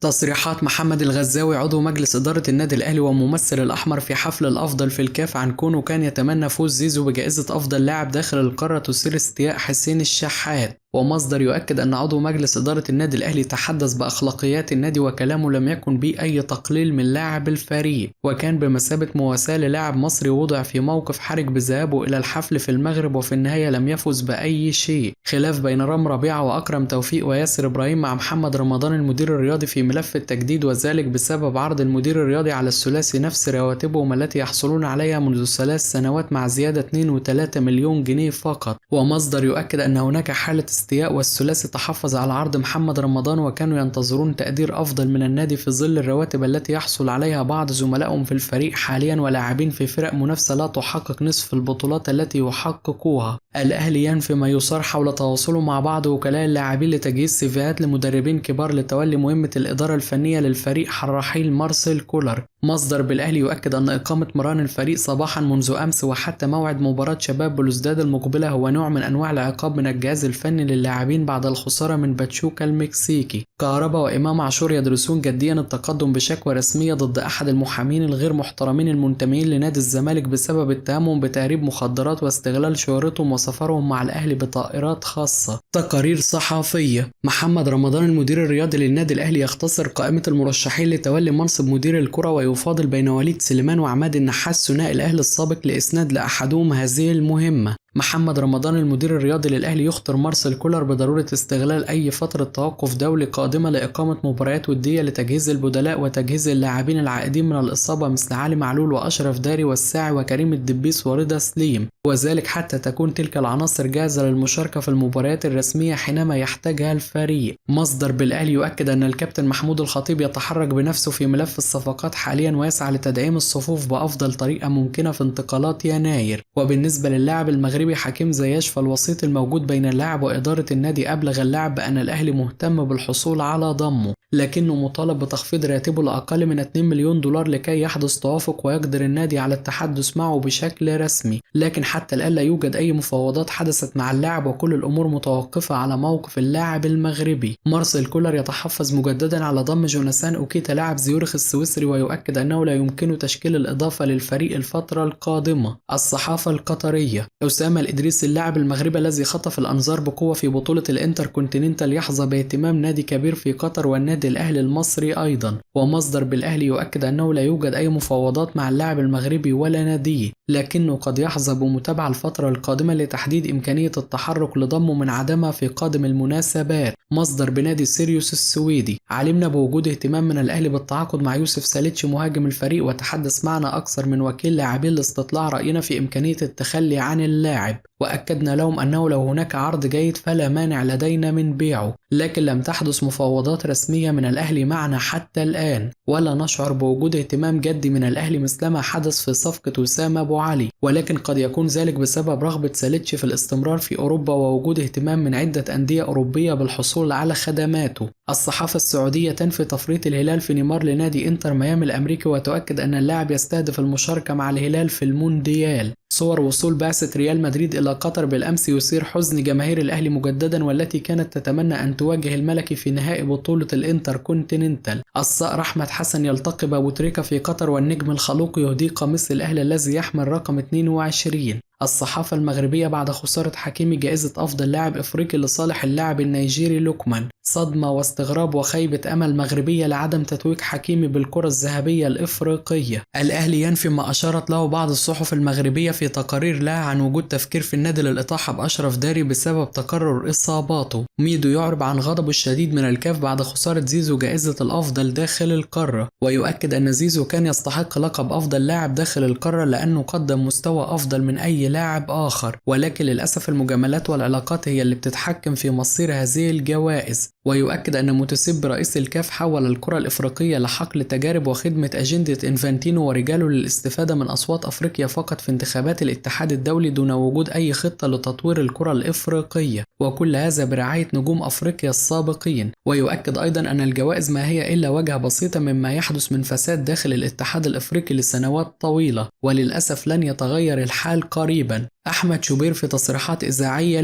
تصريحات محمد الغزاوي عضو مجلس إدارة النادي الأهلي وممثل الأحمر في حفل الأفضل في الكاف عن كونه كان يتمنى فوز زيزو بجائزة أفضل لاعب داخل القارة تثير استياء حسين الشحات. ومصدر يؤكد أن عضو مجلس إدارة النادي الأهلي تحدث بأخلاقيات النادي وكلامه لم يكن به أي تقليل من لاعب الفريق، وكان بمثابة مواساة للاعب مصري وضع في موقف حرج بذهابه إلى الحفل في المغرب وفي النهاية لم يفز بأي شيء. خلاف بين رام ربيعة وأكرم توفيق وياسر إبراهيم مع محمد رمضان المدير الرياضي في ملف التجديد، وذلك بسبب عرض المدير الرياضي على الثلاثي نفس رواتبهم التي يحصلون عليها منذ 3 سنوات مع زيادة 2.3 مليون جنيه فقط. ومصدر يؤكد أن هناك حالة استياء والثلاثي تحفظ على عرض محمد رمضان وكانوا ينتظرون تقدير أفضل من النادي في ظل الرواتب التي يحصل عليها بعض زملائهم في الفريق حاليا ولاعبين في فرق منافسة لا تحقق نصف البطولات التي يحققوها. الأهلي ينفي ما يصار حول تواصله مع بعض وكلاء اللاعبين لتجهيز سيفيهات لمدربين كبار لتولي مهمة الإدارة الفنية للفريق الرحيل مارسيل كولر. مصدر بالأهلي يؤكد أن إقامة مران الفريق صباحا منذ أمس وحتى موعد مباراة شباب بلوزداد المقبلة هو نوع من أنواع العقاب من الجهاز الفني للاعبين بعد الخسارة من باتشوكا المكسيكي. كهربا وإمام عاشور يدرسون جديا التقدم بشكوى رسمية ضد أحد المحامين الغير محترمين المنتمين لنادي الزمالك بسبب اتهامهم بتهريب مخدرات واستغلال شهرتهم وسفرهم مع الأهلي بطائرات خاصة. تقارير صحفية. محمد رمضان المدير الرياضي للنادي الأهلي يختصر قائمة المرشحين لتولي منصب مدير الكرة ويفاضل بين وليد سليمان وعماد النحاس ثنائي الأهلي السابق لإسناد لأحدهم هذه المهمة. محمد رمضان المدير الرياضي للأهلي يخطر مارسيل كولر بضرورة استغلال أي فترة توقف دولي قادمة لإقامة مباريات ودية لتجهيز البدلاء وتجهيز اللاعبين العائدين من الإصابة مثل علي معلول وأشرف داري والساعي وكريم الدبيس ورضا سليم، وذلك حتى تكون تلك العناصر جاهزة للمشاركة في المباريات الرسمية حينما يحتاجها الفريق. مصدر بالأهلي يؤكد أن الكابتن محمود الخطيب يتحرك بنفسه في ملف الصفقات حاليا ويسعى لتدعيم الصفوف بأفضل طريقة ممكنة في انتقالات يناير. وبالنسبة للاعب المغربي حكيم زياش فالوسيط الموجود بين اللاعب وإدارة النادي أبلغ اللاعب بأن الأهلي مهتم بالحصول على ضمه، لكنه مطالب بتخفيض راتبه لأقل من 2 مليون دولار لكي يحدث توافق ويقدر النادي على التحدث معه بشكل رسمي. لكن حتى الآن لا يوجد أي مفاوضات حدثت مع اللاعب وكل الأمور متوقفة على موقف اللاعب المغربي. مارسيل كولر يتحفظ مجددا على ضم جوناثان أوكيتا لاعب زيورخ السويسري ويؤكد أنه لا يمكن تشكيل الإضافة للفريق الفترة القادمة. الصحافة القطرية. أسامة الإدريس اللاعب المغربي الذي خطف الأنظار بقوة في بطولة الإنتر كونتيننتال يحظى باهتمام نادي كبير في قطر والنادي الأهلي المصري أيضا. ومصدر بالأهلي يؤكد أنه لا يوجد أي مفاوضات مع اللاعب المغربي ولا ناديه، لكنه قد يحظى بمتابعة الفترة القادمة لتحديد إمكانية التحرك لضمه من عدمها في قادم المناسبات. مصدر بنادي سيريوس السويدي. علمنا بوجود اهتمام من الأهلي بالتعاقد مع يوسف ساليتش مهاجم الفريق وتحدث معنا أكثر من وكيل لاعبين لاستطلاع رأينا في إمكانية التخلي عن اللاعب، وأكدنا لهم أنه لو هناك عرض جيد فلا مانع لدينا من بيعه، لكن لم تحدث مفاوضات رسمية من الأهلي معنا حتى الآن ولا نشعر بوجود اهتمام جدي من الأهلي مثلما حدث في صفقة وسام أبو علي، ولكن قد يكون ذلك بسبب رغبة ساليتش في الاستمرار في أوروبا ووجود اهتمام من عدة أندية أوروبية بالحصول على خدماته. الصحافة السعودية تنفي تفريط الهلال في نيمار لنادي إنتر ميامي الأمريكي وتؤكد أن اللاعب يستهدف المشاركة مع الهلال في المونديال. صور وصول بعثة ريال مدريد إلى قطر بالأمس يثير حزن جماهير الأهلي مجددا والتي كانت تتمنى أن تواجه الملكي في نهائي بطولة الإنتر كونتيننتال. الصقر أحمد حسن يلتقي بأبو تريكة في قطر والنجم الخلوق يهدي قميص الأهلي الذي يحمل رقم 22. الصحافة المغربية بعد خسارة حكيمي جائزة أفضل لاعب إفريقي لصالح اللاعب النيجيري لوكمان. صدمة واستغراب وخيبة أمل مغربية لعدم تتويج حكيمي بالكرة الذهبية الإفريقية. الأهلي ينفي ما أشارت له بعض الصحف المغربية في تقارير لها عن وجود تفكير في النادي للإطاحة بأشرف داري بسبب تكرر إصاباته. ميدو يعرب عن غضبه الشديد من الكاف بعد خسارة زيزو جائزة الأفضل داخل القارة، ويؤكد أن زيزو كان يستحق لقب أفضل لاعب داخل القارة لأنه قدم مستوى أفضل من أي لاعب آخر، ولكن للأسف المجاملات والعلاقات هي اللي بتتحكم في مصير هذه الجوائز. ويؤكد أن متسب رئيس الكاف حول الكرة الإفريقية لحقل تجارب وخدمة أجندة إنفانتينو ورجاله للاستفادة من أصوات أفريقيا فقط في انتخابات الاتحاد الدولي دون وجود أي خطة لتطوير الكرة الإفريقية، وكل هذا برعاية نجوم أفريقيا السابقين. ويؤكد أيضا أن الجوائز ما هي إلا وجهة بسيطة مما يحدث من فساد داخل الاتحاد الإفريقي لسنوات طويلة، وللأسف لن يتغير الحال قريبا. أحمد شوبير في تصريحات إذاعية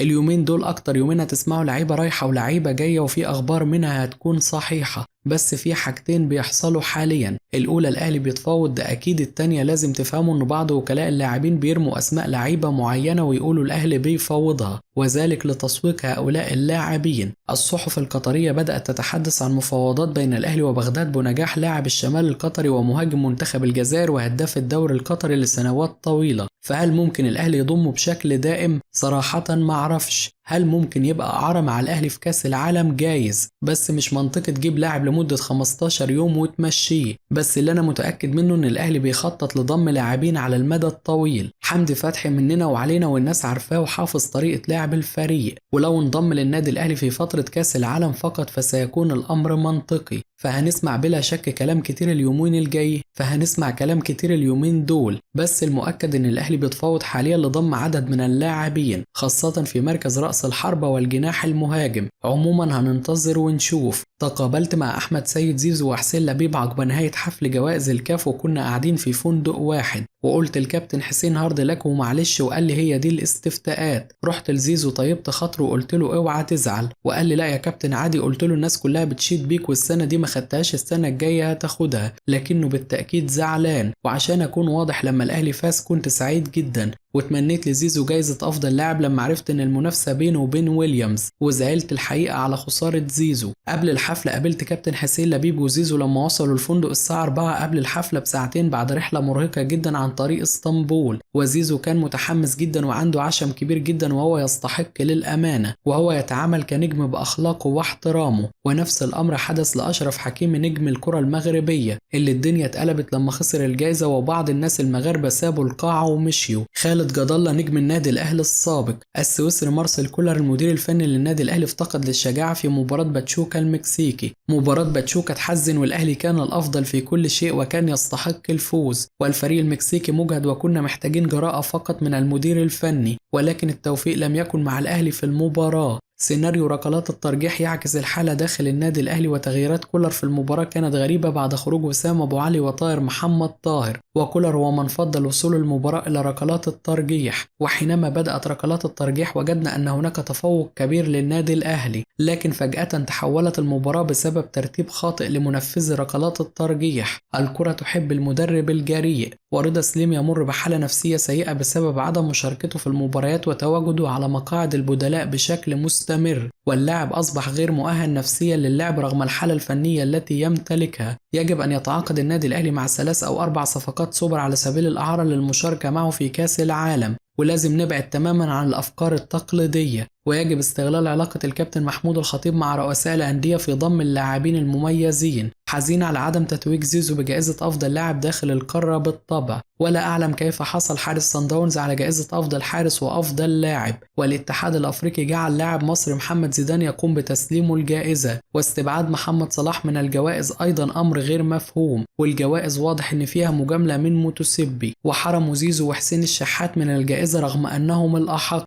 اليومين دول أكتر يومين هتسمعوا لعيبة رايحة ولعيبة جاية وفي أخبار منها هتكون صحيحة، بس في حاجتين بيحصلوا حاليا. الأولى الأهلي بيتفاوض، ده أكيد. التانية لازم تفهموا إن بعض وكلاء اللاعبين بيرموا أسماء لعيبة معينة ويقولوا الأهلي بيفاوضها، وذلك لتسويق هؤلاء اللاعبين. الصحف القطرية بدأت تتحدث عن مفاوضات بين الأهلي وبغداد بنجاح لاعب الشمال القطري ومهاجم منتخب الجزائر وهداف الدوري القطري لسنوات طويلة. فهل ممكن الأهلي يضمه بشكل دائم؟ صراحة معرفش. هل ممكن يبقى إعارة مع الأهلي في كأس العالم؟ جايز، بس مش منطقي تجيب لاعب لمدة 15 يوم وتمشيه. بس اللي أنا متأكد منه إن الأهلي بيخطط لضم لاعبين على المدى الطويل. حمدي فتحي مننا وعلينا والناس عارفاه وحافظ طريقة لعب الفريق، ولو انضم للنادي الأهلي في فترة كأس العالم فقط فسيكون الأمر منطقي. فهنسمع بلا شك كلام كتير اليومين الجاي، فهنسمع كلام كتير اليومين دول. بس المؤكد ان الاهلي بيتفاوض حاليا لضم عدد من اللاعبين، خاصة في مركز رأس الحربة والجناح المهاجم. عموما هننتظر ونشوف. تقابلت مع احمد سيد زيزو وحسين لبيب عقب نهاية حفل جوائز الكاف، وكنا قاعدين في فندق واحد، وقلت الكابتن حسين هارد لك ومعلش، وقال لي هي دي الاستفتاءات. رحت لزيزو طيبت خاطره وقلت له اوعى تزعل، وقال لي لا يا كابتن عادي. قلت له الناس كلها بتشيد بيك والسنة دي ما خدتهاش، السنة الجاية هتاخدها. لكنه بالتأكيد زعلان، وعشان اكون واضح لما الاهلي فاز كنت سعيد جدا، واتمنيت لزيزو جايزة أفضل لاعب لما عرفت إن المنافسة بينه وبين ويليامز، وزعلت الحقيقة على خسارة زيزو. قبل الحفلة قابلت كابتن حسين لبيب وزيزو لما وصلوا الفندق الساعة 4 قبل الحفلة بساعتين بعد رحلة مرهقة جدا عن طريق اسطنبول. وزيزو كان متحمس جدا وعنده عشم كبير جدا، وهو يستحق للأمانة، وهو يتعامل كنجم بأخلاقه واحترامه. ونفس الأمر حدث لأشرف حكيمي نجم الكرة المغربية، اللي الدنيا اتقلبت لما خسر الجائزة وبعض الناس المغاربة سابوا القاعة ومشيوا. خالد جد الله نجم النادي الأهلي السابق. السويسري مارسيل كولر المدير الفني للنادي الأهلي افتقد للشجاعة في مباراة باتشوكا المكسيكي. مباراة باتشوكا تحزن، والأهلي كان الأفضل في كل شيء وكان يستحق الفوز، والفريق المكسيكي مجهد وكنا محتاجين جراءة فقط من المدير الفني، ولكن التوفيق لم يكن مع الأهلي في المباراة. سيناريو ركلات الترجيح يعكس الحالة داخل النادي الأهلي، وتغييرات كولر في المباراة كانت غريبة بعد خروج وسام أبو علي وطاهر محمد طاهر، وكولر هو من فضل وصول المباراة إلى ركلات الترجيح. وحينما بدأت ركلات الترجيح وجدنا أن هناك تفوق كبير للنادي الأهلي، لكن فجأة تحولت المباراة بسبب ترتيب خاطئ لمنفذي ركلات الترجيح. الكرة تحب المدرب الجريء، ورضا سليم يمر بحالة نفسية سيئة بسبب عدم مشاركته في المباريات وتواجده على مقاعد البدلاء بشكل مستمر، واللاعب أصبح غير مؤهل نفسيا للعب رغم الحالة الفنية التي يمتلكها. يجب أن يتعاقد النادي الأهلي مع 3 أو 4 صفقات سوبر على سبيل الإعارة للمشاركة معه في كأس العالم، ولازم نبعد تماما عن الأفكار التقليدية. ويجب استغلال علاقة الكابتن محمود الخطيب مع رؤساء الأندية في ضم اللاعبين المميزين. حزين على عدم تتويج زيزو بجائزة أفضل لاعب داخل القارة بالطبع، ولا أعلم كيف حصل حارس صن داونز على جائزة أفضل حارس وأفضل لاعب، والاتحاد الأفريقي جعل لاعب مصري محمد زيدان يقوم بتسليمه الجائزة، واستبعاد محمد صلاح من الجوائز أيضا أمر غير مفهوم، والجوائز واضح إن فيها مجاملة من متسبي، وحرموا زيزو وحسين الشحات من الجائزة رغم أنهم الأحق.